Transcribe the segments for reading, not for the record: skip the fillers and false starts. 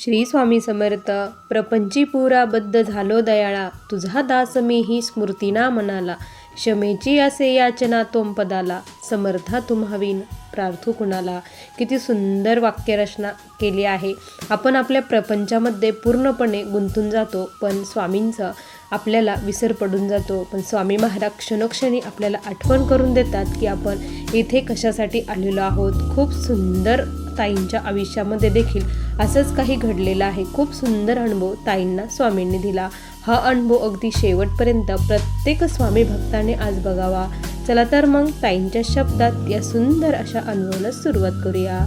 श्री स्वामी समर्थ. प्रपंची पुरा बद्ध झालो दयाळा, तुझा दास मीही स्मृतीना मनाला. क्षमेची असे याचना तोम पदाला, समर्था तुम्हावीन प्रार्थू कुणाला. किती सुंदर वाक्यरचना केली आहे. आपण आपल्या प्रपंचामध्ये पूर्णपणे गुंतून जातो, पण स्वामींचा आपल्याला विसर पडून जातो. पण स्वामी महाराज क्षणोक्षणी आपल्याला आठवण करून देतात की आपण इथे कशासाठी आलेलो आहोत. खूप सुंदर ताईंच्या आयुष्यामध्ये देखील असंच काही घडलेलं आहे. खूप सुंदर अनुभव ताईंना स्वामींनी दिला. हा अनुभव अगदी शेवटपर्यंत प्रत्येक स्वामी भक्ताने आज बघावा. चला तर मग ताईंच्या शब्दात या सुंदर अशा अनुभवाला सुरुवात करूया.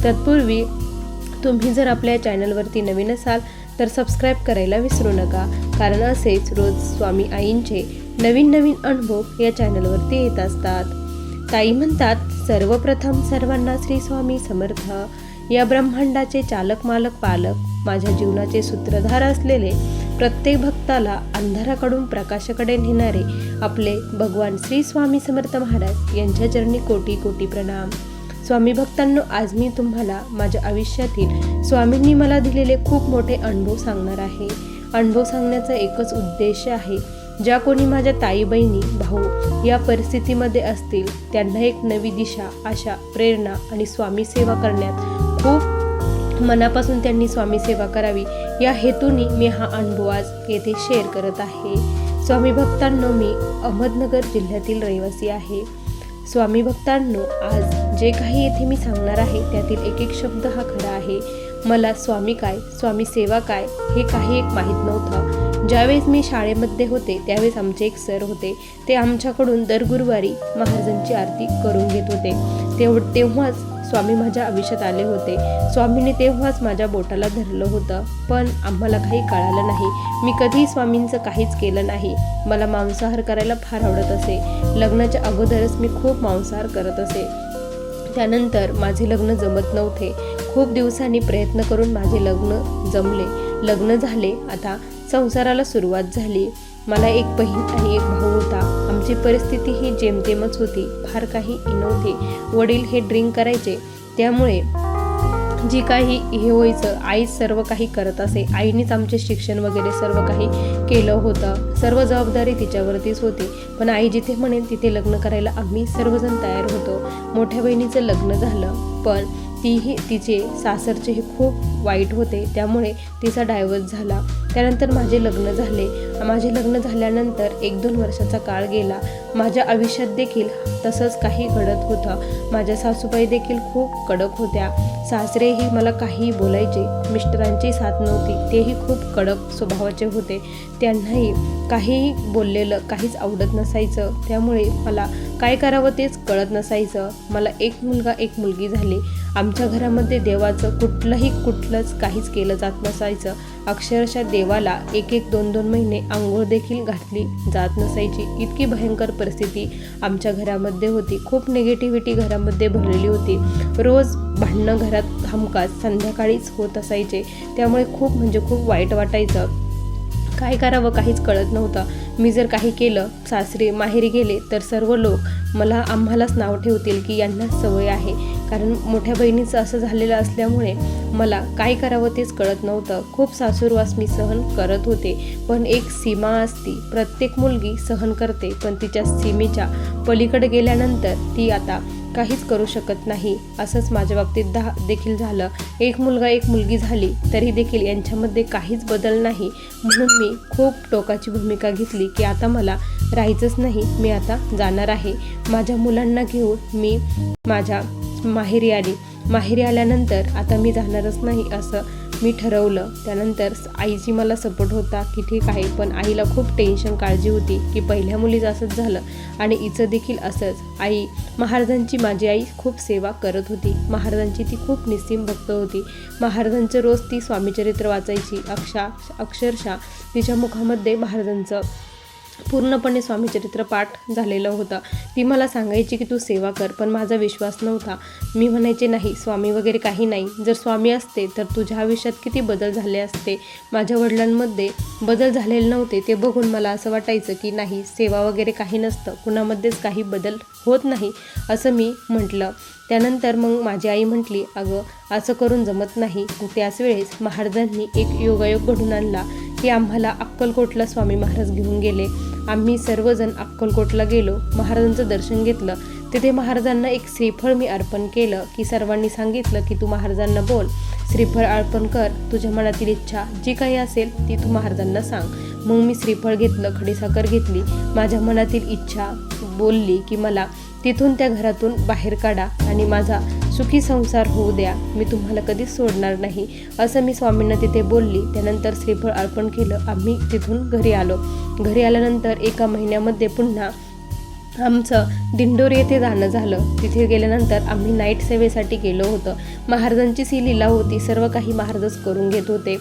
तत्पूर्वी तुम्ही जर आपल्या चॅनलवरती नवीन असाल तर सबस्क्राईब करायला विसरू नका, कारण असेच रोज स्वामी आईंचे नवीन नवीन अनुभव या चॅनलवरती येत असतात. ताई म्हणतात, सर्वप्रथम सर्वांना श्री स्वामी समर्थ. या ब्रह्मांडाचे चालक मालक पालक, माझ्या जीवनाचे सूत्रधार असलेले, प्रत्येक भक्ताला अंधाराकडून प्रकाशाकडे नेणारे आपले भगवान श्री स्वामी समर्थ महाराज यांच्या चरणी कोटी कोटी प्रणाम. स्वामी भक्तांनो, आज मी तुम्हाला माझ्या आयुष्यातील स्वामींनी मला दिलेले खूप मोठे अनुभव सांगणार आहे. अनुभव सांगण्याचा एकच उद्देश आहे, ज्या कोणी माझ्या ताई बहिणी भाऊ या परिस्थितीमध्ये असतील त्यांना एक नवी दिशा, आशा, प्रेरणा आणि स्वामी सेवा करण्यात खूप मनापासून त्यांनी स्वामी सेवा करावी या हेतूने मी हा अनुभव आज येथे शेअर करत आहे. स्वामी भक्तांनो, मी अहमदनगर जिल्ह्यातील रहिवासी आहे. स्वामी भक्तांनो, आज जे काही येथे मी सांगणार आहे त्यातील एक एक शब्द हा खरा आहे. मला स्वामी काय, स्वामी सेवा काय हे काही एक माहीत नव्हतं. ज्यावेळेस मी शाळेमध्ये होते त्यावेळेस आमचे एक सर होते. ते आमच्याकडून दर गुरुवारी महाराजांची आरती करून घेत होते. तेव्हाच स्वामी माझ्या आयुष्यात आले होते. स्वामींनी तेव्हाच माझ्या बोटाला धरलं होतं, पण आम्हाला काही कळालं नाही. मी कधी स्वामींचं काहीच केलं नाही. मला मांसाहार करायला फार आवडत असे. लग्नाच्या अगोदरच मी खूप मांसाहार करत असे. त्यानंतर माझे लग्न जमत नव्हते. खूप दिवसांनी प्रयत्न करून माझे लग्न जमले. लग्न झाले. आता संसाराला सुरुवात झाली. मला एक बहीण आणि एक भाऊ होता. आमची परिस्थिती ही जेमतेमच होती. फार काही नव्हते. वडील हे ड्रिंक करायचे, त्यामुळे जी काही हे व्हायचं आईच सर्व काही करत असे. आईनेच आमचे शिक्षण वगैरे सर्व काही केलं होतं. सर्व जबाबदारी तिच्यावरतीच होती. पण आई जिथे म्हणेल तिथे लग्न करायला आम्ही सर्वजण तयार होतो. मोठ्या बहिणीचं लग्न झालं, पण तिचे सासरचे हे खूप वाईट होते, त्यामुळे तिचा डायव्हर्स झाला. त्यानंतर माझे लग्न झाले. माझे लग्न झाल्यानंतर 1-2 वर्षाचा काळ गेला. माझ्या आयुष्यात देखील तसंच काही घडत होतं. माझ्या सासूबाई देखील खूप कडक होत्या. सासरेही मला काहीही बोलायचे. मिस्टरांची साथ नव्हती, तेही खूप कडक स्वभावाचे होते. त्यांनाही काहीही बोललेलं काहीच आवडत नसायचं. त्यामुळे मला काय करावं तेच कळत नसायचं. मला एक मुलगा एक मुलगी झाली. आमच्या घरामध्ये देवाचं कुठलंच काहीच केलं जात नसायचं. अक्षरशः देवाला 1-2 महिने आंघोळ देखील घातली जात नसायची. इतकी भयंकर परिस्थिती आमच्या घरामध्ये होती. खूप निगेटिव्हिटी घरामध्ये भरलेली होती. रोज भांडणं घरात हमखास संध्याकाळीच होत असायचे. त्यामुळे खूप वाईट वाटायचं. काय करावं काहीच कळत नव्हतं. मी जर काही केलं, सासरी माहेरी गेले तर सर्व लोक आम्हालाच नाव ठेवतील की यांना सवय आहे. कारण मोठ्या बहिणीचं असं झालेलं असल्यामुळे मला काय करावं तेच कळत नव्हतं. खूप सासूरवास मी सहन करत होते, पण एक सीमा असती. प्रत्येक मुलगी सहन करते, पण तिच्या सीमेच्या पलीकडे गेल्यानंतर ती आता काहीच करू शकत नाही. असंच माझ्या बाबतीत देखील झालं. एक मुलगा एक मुलगी झाली तरी देखील यांच्यामध्ये काहीच बदल नाही. म्हणून मी खूप टोकाची भूमिका घेतली की आता मला राहायचंच नाही, मी आता जाणार आहे. माझ्या मुलांना घेऊन मी माझ्या माहेरी आली. माहेरी आल्यानंतर आता मी जाणारच नाही असं मी ठरवलं. त्यानंतर आईची मला सपोर्ट होता की ठीक आहे, पण आईला खूप टेन्शन काळजी होती की पहिल्या मुलीचं असंच झालं आणि हिचं देखील असंच. महाराजांची माझी आई खूप सेवा करत होती. महाराजांची ती खूप निस्सीम भक्त होती. महाराजांचं रोज ती स्वामीचरित्र वाचायची. अक्षरशः तिच्या मुखामध्ये महाराजांचं पूर्णपणे स्वामीचरित्र पाठ झालेलं होतं. ती मला सांगायची की तू सेवा कर, पण माझा विश्वास नव्हता. मी म्हणायचे नाही, स्वामी वगैरे काही नाही. जर स्वामी असते तर तुझ्या आयुष्यात किती बदल झाले असते. माझ्या वडिलांमध्ये बदल झालेले नव्हते. ते बघून मला असं वाटायचं की नाही, सेवा वगैरे काही नसतं, कुणामध्येच काही बदल होत नाही असं मी म्हटलं. त्यानंतर मग माझी आई म्हटली, अगं असं करून जमत नाही. त्याच वेळेस महाराजांनी एक योगायोग घडून आणला की आम्हाला अक्कलकोटला स्वामी महाराज घेऊन गेले. आम्ही सर्वजण अक्कलकोटला गेलो, महाराजांचं दर्शन घेतलं. तिथे महाराजांना एक श्रीफळ मी अर्पण केलं की सर्वांनी सांगितलं की तू महाराजांना बोल, श्रीफळ अर्पण कर, तुझ्या मनातील इच्छा जी काही असेल ती तू महाराजांना सांग. मग मी श्रीफळ घेतलं, खडीसाखर घेतली, माझ्या मनातील इच्छा बोलली की मला तिथून त्या घरातून बाहेर काढा आणि माझा सुखी संसार होऊ द्या, मी तुम्हाला कधीच सोडणार नाही, असं मी स्वामींना तिथे बोलली. त्यानंतर श्रीफळ अर्पण केलं. आम्ही तिथून घरी आलो. घरी आल्यानंतर एका महिन्यामध्ये पुन्हा आमचं दिंडोरी येथे जाणं झालं. तिथे गेल्यानंतर आम्ही नाईट सेवेसाठी गेलो होतो. महाराजांची सी लीला होती, सर्व काही महाराजच करून घेत होते.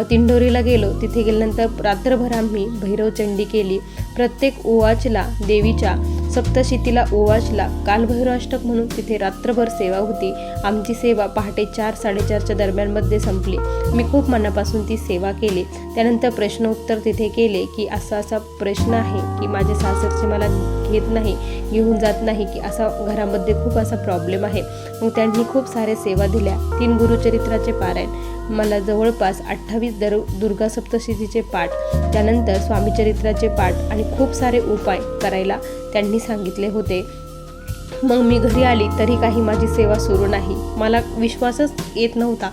दिंडोरीला गेलो. तिथे गेल्यानंतर रात्रभर आम्ही भैरवचंडी केली. प्रत्येक ओवाचला देवीच्या सप्तशतीला ओवाचला कालभैरवाष्टक म्हणून तिथे रात्रभर सेवा होती. आमची सेवा पहाटे 4-4:30च्या दरम्यानमध्ये संपली. मी खूप मनापासून ती सेवा केली. त्यानंतर प्रश्न उत्तर तिथे केले की असा प्रश्न आहे की माझे सासरचे मला घेत नाही, घेऊन जात नाही, की असा घरामध्ये खूप असा प्रॉब्लेम आहे. मग त्यांनी खूप सारे सेवा दिल्या. 3 गुरुचरित्राचे पारायण, मला जवळपास 28 दुर्गा सप्तशतीचे पाठ, त्यानंतर स्वामीचरित्राचे पाठ आणि खूप सारे उपाय करायला त्यांनी सांगितले होते. मग मी घरी आली तरी काही माझी सेवा सुरू नाही. मला विश्वासच येत नव्हता.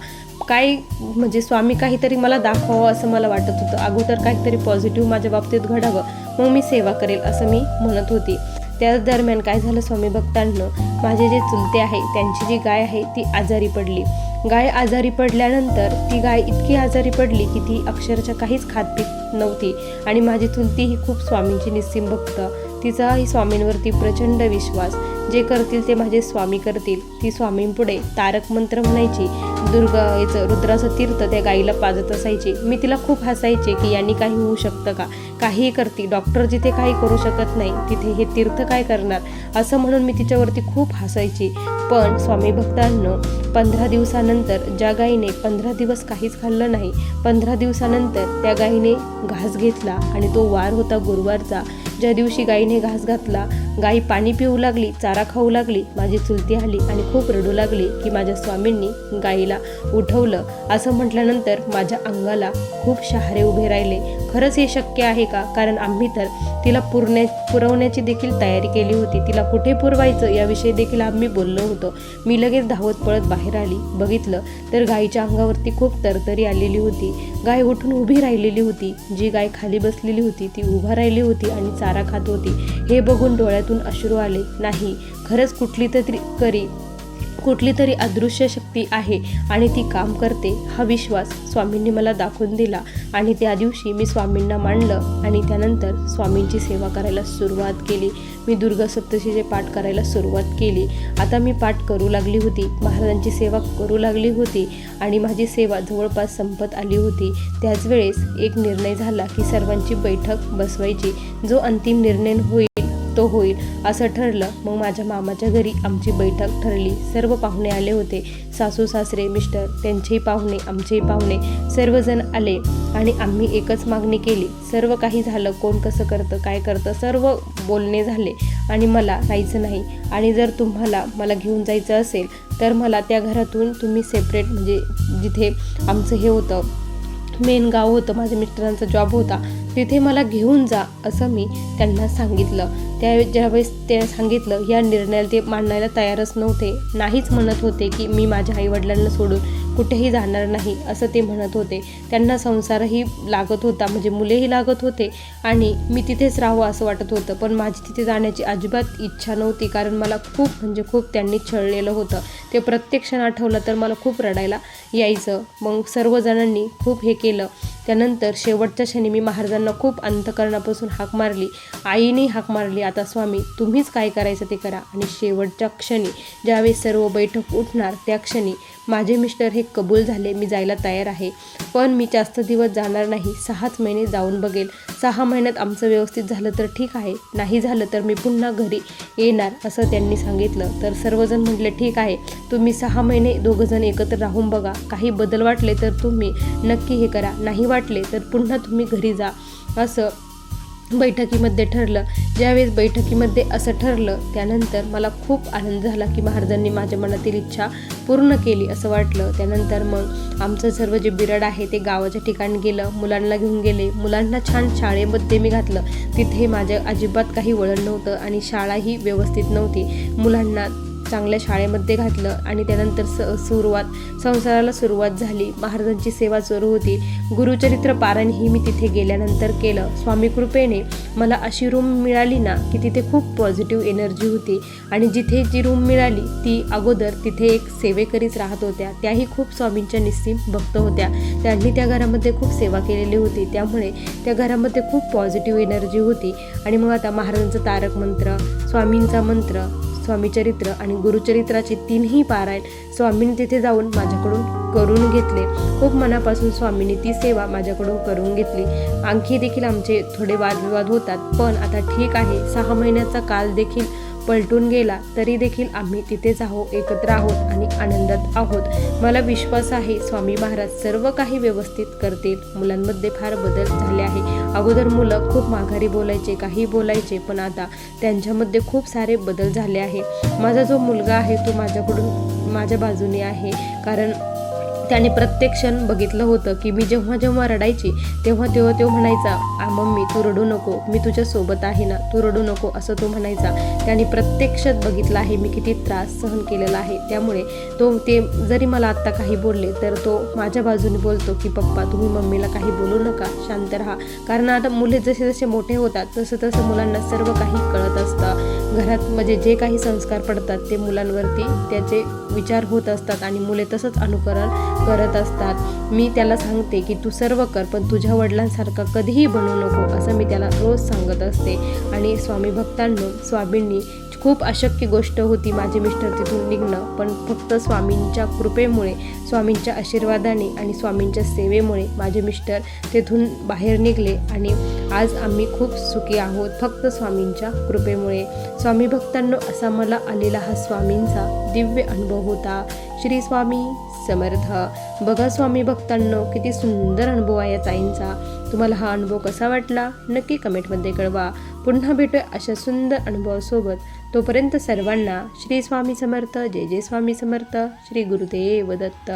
काय म्हणजे स्वामी काहीतरी मला दाखवावं असं मला वाटत होतं. अगोदर काहीतरी पॉझिटिव्ह माझ्या बाबतीत घडावं, मग मी सेवा करेल असं मी म्हणत होती. त्याच दरम्यान काय झालं, स्वामी भक्तांनो, माझे जे चुलते आहे त्यांची जी गाय आहे ती आजारी पडली. गाय आजारी पडल्यानंतर ती गाय इतकी आजारी पडली की ती अक्षरशः काहीच खात पीत नव्हती. आणि माझी चुलती ही खूप स्वामींची निस्सीम भक्त, तिचाही स्वामींवरती प्रचंड विश्वास. जे करतील ते माझे स्वामी करतील. ती स्वामींपुढे तारक मंत्र म्हणायची, दुर्गाचं रुद्राचं तीर्थ त्या गाईला पाजत असायची. मी तिला खूप हसायचे की यांनी काही होऊ शकतं का, काहीही करते, डॉक्टर जिथे काही करू शकत नाही तिथे हे तीर्थ काय करणार, असं म्हणून मी तिच्यावरती खूप हसायची. पण स्वामी भक्तांनो, 15 दिवसानंतर ज्या गाईने 15 दिवस काहीच खाल्लं नाही, 15 दिवसानंतर त्या गाईने घास घेतला आणि तो वार होता गुरुवारचा. ज्या दिवशी गाईने घास घातला, गाई पाणी पिऊ लागली, चारा खाऊ लागली. माझी चुलती आली आणि खूप रडू लागली की माझ्या स्वामींनी गाईला उठवलं. असं म्हटल्यानंतर माझ्या अंगाला खूप शहारे उभे राहिले. खरंच हे शक्य आहे का? कारण आम्ही तर तिला पुरवण्याची देखील तयारी केली होती. तिला कुठे पुरवायचं याविषयी देखील आम्ही बोललो होतो. मी लगेच धावत पळत बाहेर आली. बघितलं तर गाईच्या अंगावरती खूप तरतरी आलेली होती. गाय उठून उभी राहिलेली होती. जी गाय खाली बसलेली होती ती उभा राहिली होती आणि चारा खात होती. हे बघून डोळ्यातून अश्रू आले. नाही, खरंच कुठली तरी अदृश्य शक्ती आहे आणि ती काम करते, हा विश्वास स्वामींनी मला दाखवून दिला. आणि त्या दिवशी मी स्वामींना मानलं आणि त्यानंतर स्वामींची सेवा करायला सुरुवात केली. मी दुर्गा सप्तशतीचे पाठ करायला सुरुवात केली. आता मी पाठ करू लागली होती, महाराजांची सेवा करू लागली होती आणि माझी सेवा जवळपास संपत आली होती. त्याच वेळेस एक निर्णय झाला की सर्वांची बैठक बसवायची. जो अंतिम निर्णय होईल तो होईल असं ठरलं. मग माझ्या मामाच्या घरी आमची बैठक ठरली. सर्व पाहुणे आले होते, सासू सासरे मिस्टर, त्यांचेही पाहुणे, आमचेही पाहुणे, सर्वजण आले आणि आम्ही एकच मागणी केली. सर्व काही झालं, कोण कसं करतं, काय करतं, सर्व बोलणे झाले आणि मला राहायचं नाही. आणि जर तुम्हाला मला घेऊन जायचं असेल तर मला त्या घरातून तुम्ही सेपरेट, म्हणजे जिथे आमचं हे होतं मेन गाव होतं, माझ्या मिस्टरांचा जॉब होता, तिथे मला घेऊन जा असं मी त्यांना सांगितलं. ज्यावेळेस ते सांगितलं, या निर्णयाला ते मानायला तयारच नव्हते. नाहीच म्हणत होते की मी माझ्या आईवडिलांना सोडून कुठेही जाणार नाही असं ते म्हणत होते. त्यांना संसारही लागत होता, म्हणजे मुलेही लागत होते आणि मी तिथेच राहावं असं वाटत होतं. पण माझी तिथे जाण्याची अजिबात इच्छा नव्हती, कारण मला खूप त्यांनी छळलेलं होतं. ते प्रत्येक क्षण आठवलं तर मला खूप रडायला यायचं. मग सर्वजणांनी खूप हे केलं. त्यानंतर शेवटच्या क्षणी मी महाराजांना खूप अंतःकरणापासून हाक मारली, आईने हाक मारली, आता स्वामी तुम्हीच काय करायचं ते करा. आणि शेवटच्या क्षणी ज्यावेळेस सर्व बैठक उठणार त्या क्षणी माझे मिस्टर हे कबूल झाले, मी जायला तयार आहे, पण मी जास्त दिवस जाणार नाही, 6च महिने जाऊन बघेल. 6 महिन्यात आमचं व्यवस्थित झालं तर ठीक आहे, नाही झालं तर मी पुन्हा घरी येणार असं त्यांनी सांगितलं. तर सर्वजण म्हटले ठीक आहे, तुम्ही 6 महिने दोघंजण एकत्र राहून बघा, काही बदल वाटले तर तुम्ही नक्की हे करा, नाही वाटले तर पुन्हा तुम्ही घरी जा असं बैठकीमध्ये ठरलं. ज्यावेळेस बैठकीमध्ये असं ठरलं त्यानंतर मला खूप आनंद झाला की महाराजांनी माझ्या मनातील इच्छा पूर्ण केली असं वाटलं. त्यानंतर मग आमचं सर्व जे बिरड आहे ते गावाच्या ठिकाणी गेलं, मुलांना घेऊन गेले. मुलांना छान शाळेमध्ये मी घातलं. तिथे माझ्या अजिबात काही वळण नव्हतं आणि शाळाही व्यवस्थित नव्हती. मुलांना चांगल्या शाळेमध्ये घातलं आणि त्यानंतर संसाराला सुरुवात झाली. महाराजांची सेवा सुरू होती. गुरुचरित्र पारायणही मी तिथे गेल्यानंतर केलं. स्वामी कृपेने मला अशी रूम मिळाली ना की तिथे खूप पॉझिटिव्ह एनर्जी होती. आणि जिथे जी रूम मिळाली ती अगोदर तिथे एक सेवेकरीच राहत होत्या. त्याही खूप स्वामींच्या निस्सीम भक्त होत्या. त्यांनी त्या घरामध्ये खूप सेवा केलेली होती. त्यामुळे त्या घरामध्ये खूप पॉझिटिव्ह एनर्जी होती. आणि मग आता महाराजांचं तारक मंत्र, स्वामींचा मंत्र, स्वामीचरित्र आणि गुरुचरित्राचे 3ही पारायण स्वामींनी तिथे जाऊन माझ्याकडून करून घेतले. खूप मनापासून स्वामींनी ती सेवा माझ्याकडून करून घेतली. आणखी देखील आमचे थोडे वादविवाद होतात, पण आता ठीक आहे. 6 महिन्याचा काल देखील पलटून गेला तरी देखील आम्ही तिथेच आहोत, एकत्र आहोत आणि आनंदात आहोत. मला विश्वास आहे स्वामी महाराज सर्व काही व्यवस्थित करतील. मुलांमध्ये फार बदल झाले आहे. अगोदर मुलं खूप माघारी बोलायचे, काही बोलायचे, पण आता त्यांच्यामध्ये खूप सारे बदल झाले आहे. माझा जो मुलगा आहे तो माझ्या बाजूने आहे, कारण त्याने प्रत्येक क्षण बघितलं होतं की मी जेव्हा रडायची तेव्हा तो म्हणायचा, मम्मी तू रडू नको, मी तुझ्या सोबत आहे ना, तू रडू नको, असं तो म्हणायचा. त्याने प्रत्यक्षात बघितलं आहे मी किती त्रास सहन केलेला आहे. त्यामुळे ते जरी मला आत्ता काही बोलले तर तो माझ्या बाजूने बोलतो की पप्पा तुम्ही मम्मीला काही बोलू नका, शांत राहा. कारण आता मुले जसे जसे मोठे होतात तसं मुलांना सर्व काही कळत असतं. घरात म्हणजे जे काही संस्कार पडतात ते मुलांवरती त्याचे विचार होत असतात आणि मुले तसंच अनुकरण करत असतात. मी त्याला सांगते की तू सर्व कर, पण तुझ्या वडिलांसारखा कधीही बनू नको, असं मी त्याला रोज सांगत असते. आणि स्वामी भक्तांनो, स्वामींनी खूप अशक्य गोष्ट होती माझे मिस्टर तिथून निघणं, पण फक्त स्वामींच्या कृपेमुळे, स्वामींच्या आशीर्वादाने आणि स्वामींच्या सेवेमुळे माझे मिस्टर तिथून बाहेर निघले आणि आज आम्ही खूप सुखी आहोत, फक्त स्वामींच्या कृपेमुळे. स्वामी भक्तांनो, असा मला आलेला हा स्वामींचा दिव्य अनुभव होता. श्री स्वामी समर्थ. बघा स्वामी भक्तांनो, किती सुंदर अनुभव आहे या ताईंचा. तुम्हाला हा अनुभव कसा वाटला नक्की कमेंटमध्ये कळवा. पुन्हा भेटूया अशा सुंदर अनुभवासोबत. तोपर्यंत सर्वांना श्री स्वामी समर्थ. जय जय स्वामी समर्थ. श्री गुरुदेव दत्त.